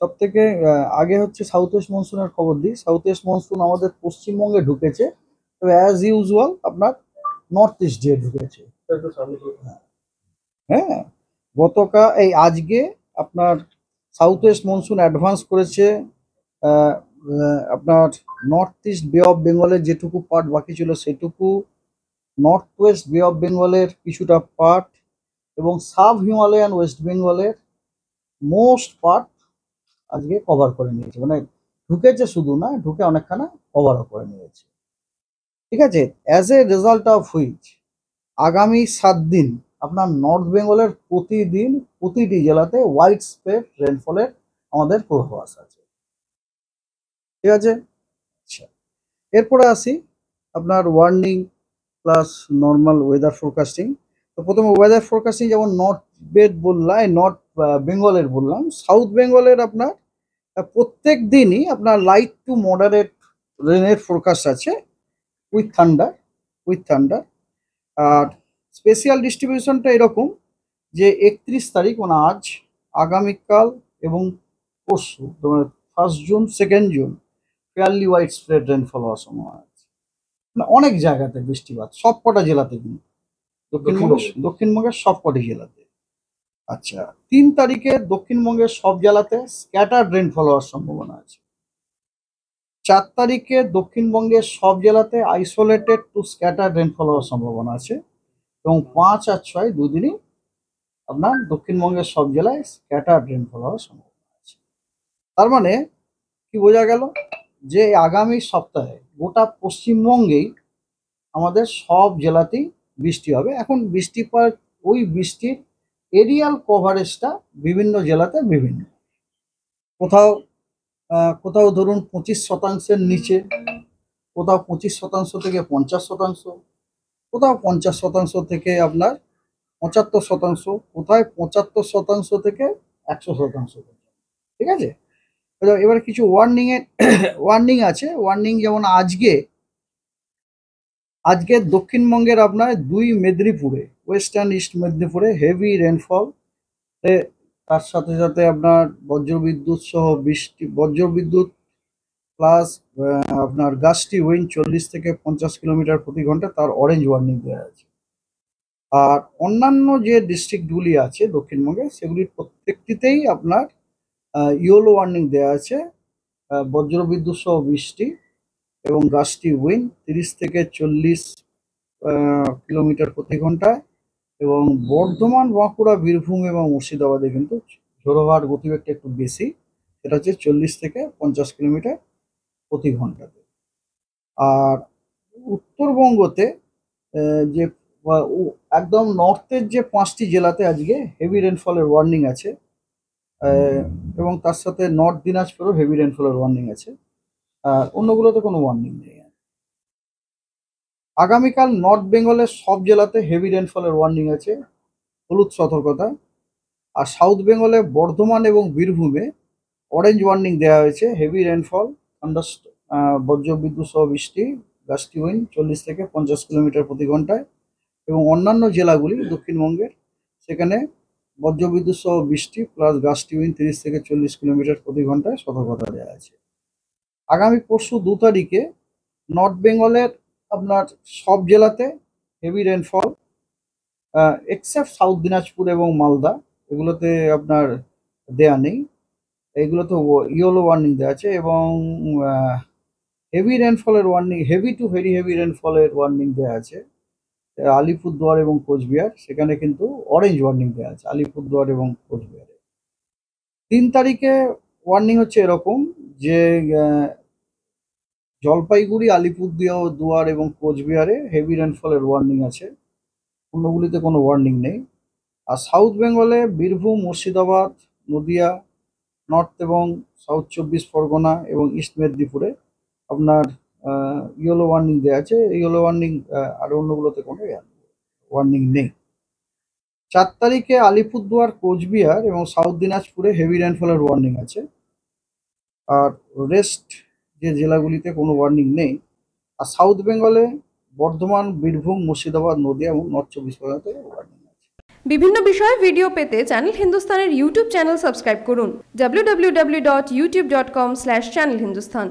সব থেকে আগে হচ্ছে সাউথ ওয়েস্ট মনসুনের খবর দিই। সাউথ ওয়েস্ট মনসুন আমাদের পশ্চিমবঙ্গে ঢুকেছে, তবে অ্যাজ ইউজুয়াল আপনার নর্থ ইস্ট দিয়ে ঢুকেছে। হ্যাঁ, আজকে আপনার সাউথ ওয়েস্ট মনসুন অ্যাডভান্স করেছে। আপনার নর্থ ইস্ট বে অফ বেঙ্গলের যেটুকু পার্ট বাকি ছিল সেটুকু, নর্থ ওয়েস্ট বে অফ বেঙ্গলের কিছুটা পার্ট, এবং সাব হিমালয়ান ওয়েস্ট বেঙ্গলের মোস্ট পার্ট আজকে কভার করে নিয়েছে। মানে ঢুকেছে শুধু না, ঢুকে অনেকখানা কভারও করে নিয়েছে। ঠিক আছে, as a result of which আগামী 7 দিন আপনার নর্থ বেঙ্গলের প্রতিদিন প্রতিটি জেলাতে হোয়াইট স্প্রেড রেনফলের আমাদের পূর্বাভাস আছে। ঠিক আছে, আচ্ছা, এরপরে আসি আপনার warning plus normal weather forecasting. তো প্রথমে ওয়েদার ফোরকাস্টিং যেমন নর্থ বেড বললাম, নর্থ বেঙ্গলের বললাম, সাউথ বেঙ্গলের আপনার প্রত্যেক দিনই আপনার লাইট টু মডারেট রেনের ফোরকাস্ট আছে উইথ থান্ডার। আর স্পেশাল ডিস্ট্রিবিউশনটা এরকম যে 31 তারিখ মানে আজ, আগামীকাল এবং পরশু, 1 June 2 June fairly wide spread rainfall হওয়ার সম্ভাবনা আছে। মানে অনেক জায়গাতে বৃষ্টিপাত, সব কটা জেলাতে, কিন্তু দক্ষিণবঙ্গের সব কটি জেলাতে। আচ্ছা, 3 তারিখে দক্ষিণবঙ্গের সব জেলাতে স্ক্যাটার্ড রেনফল হওয়ার সম্ভাবনা আছে। 4 তারিখে দক্ষিণবঙ্গের সব জেলাতে আইসোলেটেড টু স্ক্যাটার্ড রেনফল হওয়ার সম্ভাবনা আছে, এবং 5 আর 6 দুদিনই আপনার দক্ষিণবঙ্গের সব জেলায় স্ক্যাটার্ড রেনফল হওয়ার সম্ভাবনা আছে। তার মানে কি বোঝা গেল যে আগামী সপ্তাহে গোটা পশ্চিমবঙ্গেই আমাদের সব জেলাতেই বৃষ্টি হবে। এখন বৃষ্টিপাত, ওই বৃষ্টির এরিয়াল কভারেজটা বিভিন্ন জেলাতে বিভিন্ন। কোথাও কোথাও ধরুন 25%-এর নিচে, কোথাও 25% থেকে 50%, কোথাও 50% থেকে আপনার 75%, কোথায় 75% থেকে 100%। ঠিক আছে, এবার কিছু ওয়ার্নিং আছে। ওয়ার্নিং যেমন আজকে দক্ষিণবঙ্গের আপনার 2 মেদিনীপুরে, ওয়েস্টার্ন ইস্ট মেদিনীপুরে হেভি রেনফল, তার সাথে সাথে আপনার বজ্রবিদ্যুৎ সহ বৃষ্টি, বজ্রবিদ্যুৎ প্লাস আপনার গাস্টি উইন্ড 40 থেকে 50 কিলোমিটার প্রতি ঘন্টা, তার অরেঞ্জ ওয়ার্নিং দেওয়া আছে। আর অন্যান্য যে ডিস্ট্রিক্টগুলি আছে দক্ষিণবঙ্গে, সেগুলির প্রত্যেকটিতেই আপনার ইয়েলো ওয়ার্নিং দেওয়া আছে, বজ্রবিদ্যুৎ সহ বৃষ্টি এবং গাস্টি উইন্ড 30 থেকে 40 কিলোমিটার প্রতি ঘন্টায়। এবং বর্ধমান, বাঁকুড়া, বীরভূম এবং মুর্শিদাবাদে কিন্তু ঝোড়ো হাওয়ার গতিবেগটা একটু বেশি, সেটা হচ্ছে 40 থেকে 50 কিলোমিটার প্রতি ঘন্টাতে। আর উত্তরবঙ্গতে যে একদম নর্থের যে 5টি জেলাতে আজকে হেভি রেনফলের ওয়ার্নিং আছে, এবং তার সাথে নর্থ দিনাজপুরেও হেভি রেনফলের ওয়ার্নিং আছে। আর অন্যগুলোতে কোনো ওয়ার্নিং নেই। আগামীকাল নর্থ বেঙ্গলের সব জেলাতে হেভি রেনফলের ওয়ার্নিং আছে, হলুদ সতর্কতা। আর সাউথ বেঙ্গলে বর্ধমান এবং বীরভূমে অরেঞ্জ ওয়ার্নিং দেওয়া হয়েছে, হেভি রেনফল, বজ্রবিদ্যুৎ সহ বৃষ্টি, গাস্টি উইন্ড 40 থেকে 50 কিলোমিটার প্রতি ঘন্টায়। এবং অন্যান্য জেলাগুলি দক্ষিণবঙ্গের, সেখানে বজ্রবিদ্যুৎ সহ বৃষ্টি প্লাস গাস্টি উইন্ড 30 থেকে 40 কিলোমিটার প্রতি ঘন্টায় সতর্কতা দেওয়া আছে। আগামী পরশু 2 তারিখে নর্থ বেঙ্গলের আপনার সব জেলাতে heavy rainfall, except south Dinajpur এবং মালদা, এগুলোতে আপনার দেয়া নেই, এইগুলোতে ইয়েলো ওয়ার্নিং দেওয়া আছে। এবং হেভি রেনফলের warning, heavy to very heavy রেনফলের ওয়ার্নিং দেওয়া আছে আলিপুরদুয়ার এবং কোচবিহার, সেখানে কিন্তু অরেঞ্জ ওয়ার্নিং দেওয়া আছে আলিপুরদুয়ার এবং কোচবিহারে। 3 তারিখে ওয়ার্নিং হচ্ছে এরকম যে জলপাইগুড়ি, আলিপুরদুয়ার এবং কোচবিহারে হেভি রেনফলের ওয়ার্নিং আছে, অন্যগুলিতে কোনো ওয়ার্নিং নেই। আর সাউথ বেঙ্গলে বীরভূম, মুর্শিদাবাদ, নদিয়া, নর্থ এবং সাউথ 24 পরগনা এবং ইস্ট মেদিনীপুরে আপনার ইয়েলো ওয়ার্নিং দেওয়া আছে। ইয়েলো ওয়ার্নিং, আর অন্যগুলোতে কোনো ওয়ার্নিং নেই। 4 তারিখে আলিপুরদুয়ার, কোচবিহার এবং সাউথ দিনাজপুরে হেভি রেনফলের ওয়ার্নিং আছে। আর রেস্ট যে জেলাগুলিতে কোনো ওয়ার্নিং নেই। আর সাউথ বেঙ্গলে বর্ধমান, বীরভূম, মুর্শিদাবাদ, নদিয়া এবং নর্থ 24 পরগনাতে ওয়ার্নিং আছে। বিভিন্ন বিষয়ে ভিডিও পেতে চ্যানেল হিন্দুস্তানের ইউটিউব চ্যানেল সাবস্ক্রাইব করুন www.youtube.com/channelhindustan।